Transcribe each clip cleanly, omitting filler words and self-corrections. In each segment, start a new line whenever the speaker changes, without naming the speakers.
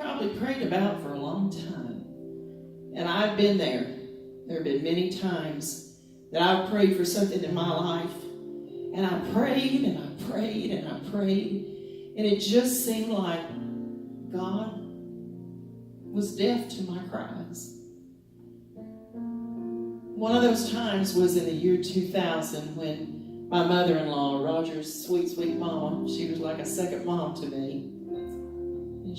probably prayed about for a long time. And I've been there. There have been many times that I've prayed for something in my life. And I prayed and I prayed and I prayed. And it just seemed like God was deaf to my cries. One of those times was in the year 2000 when my mother-in-law, Roger's sweet, sweet mama, she was like a second mom to me. And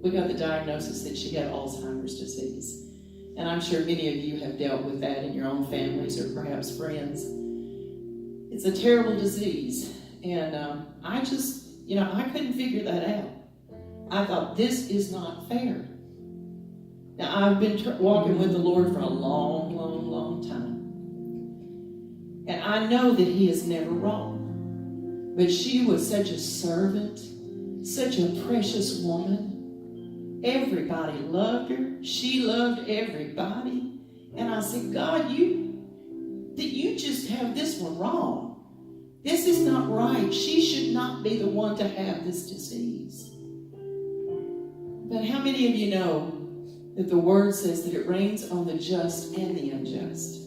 we got the diagnosis that she had Alzheimer's disease. And I'm sure many of you have dealt with that in your own families or perhaps friends. It's a terrible disease. And I couldn't figure that out. I thought, this is not fair. Now, I've been walking with the Lord for a long, long, long time. And I know that He is never wrong. But she was such a servant, such a precious woman. Everybody loved her. She loved everybody. And I said, God, you just have this one wrong. This is not right. She should not be the one to have this disease. But how many of you know that the Word says that it rains on the just and the unjust?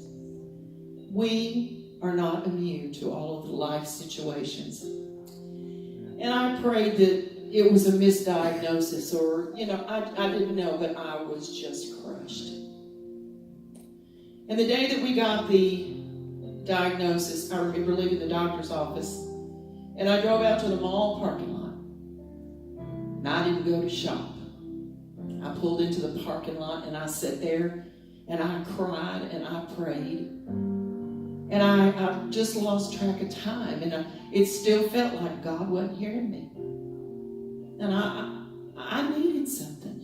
We are not immune to all of the life situations. And I prayed that it was a misdiagnosis or, I didn't know, but I was just crushed. And the day that we got the diagnosis, I remember leaving the doctor's office and I drove out to the mall parking lot. And I didn't go to shop. I pulled into the parking lot and I sat there and I cried and I prayed. And I just lost track of time. And it still felt like God wasn't hearing me. And I needed something.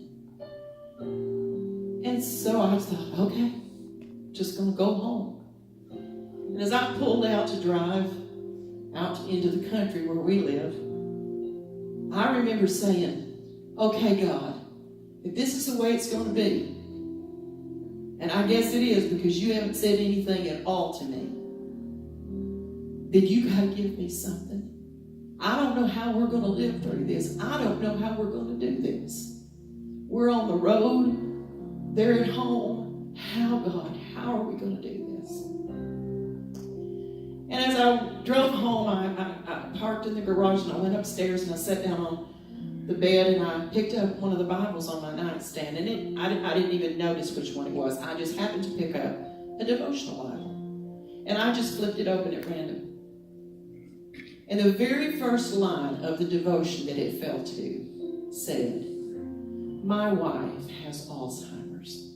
And so I thought, okay, just going to go home. And as I pulled out to drive out into the country where we live, I remember saying, okay, God, if this is the way it's going to be, and I guess it is because you haven't said anything at all to me, then you got to give me something. I don't know how we're going to live through this. I don't know how we're going to do this. We're on the road. They're at home. God, how are we going to do this? And as I drove home, I parked in the garage and I went upstairs and I sat down on the bed and I picked up one of the Bibles on my nightstand. And I didn't even notice which one it was. I just happened to pick up a devotional Bible. And I just flipped it open at random. And the very first line of the devotion that it fell to said, my wife has Alzheimer's.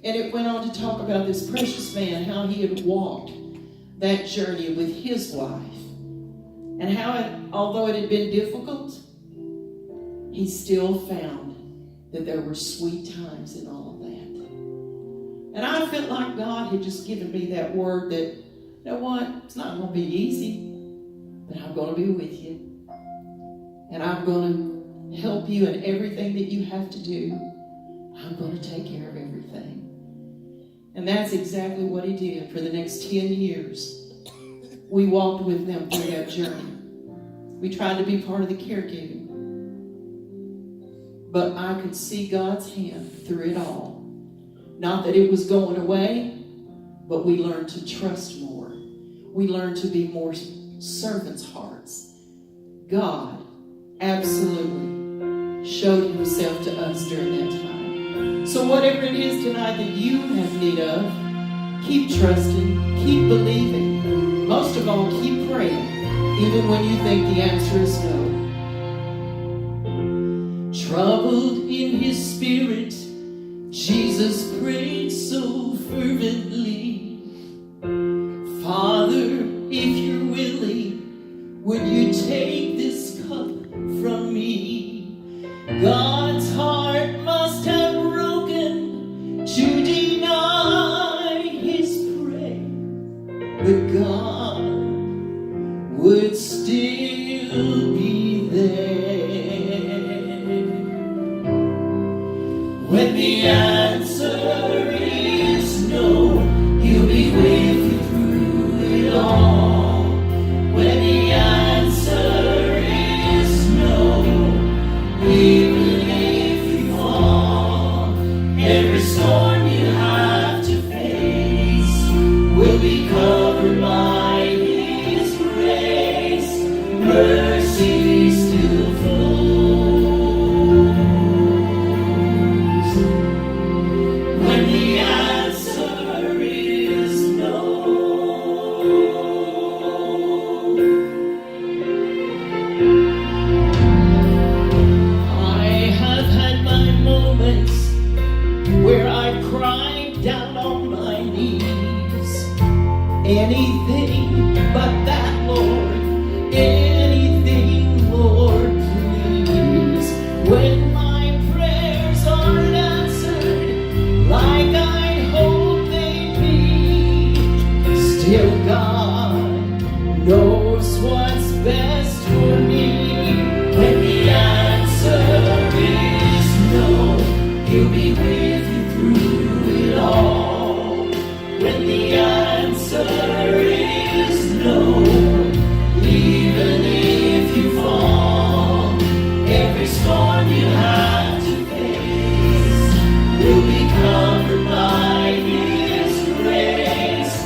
And it went on to talk about this precious man, how he had walked that journey with his wife. And how, although it had been difficult, he still found that there were sweet times in all of that. And I felt like God had just given me that word that, you know what, it's not going to be easy, but I'm going to be with you. And I'm going to help you in everything that you have to do. I'm going to take care of everything. And that's exactly what he did for the next 10 years. We walked with them through that journey. We tried to be part of the caregiving. But I could see God's hand through it all. Not that it was going away, but we learned to trust more. We learned to be more servants' hearts. God absolutely showed himself to us during that time. So whatever it is tonight that you have need of, keep trusting, keep believing. Most of all, keep praying, even when you think the answer is no. Troubled in his spirit, Jesus prayed so fervently, Father, if you're willing, would you take this cup from me? God's heart must have broken to deny his prayer, but God would still be there. When the answer is no, he'll be with you through it all. When the answer is no,
Every storm you have to face will be covered by His grace.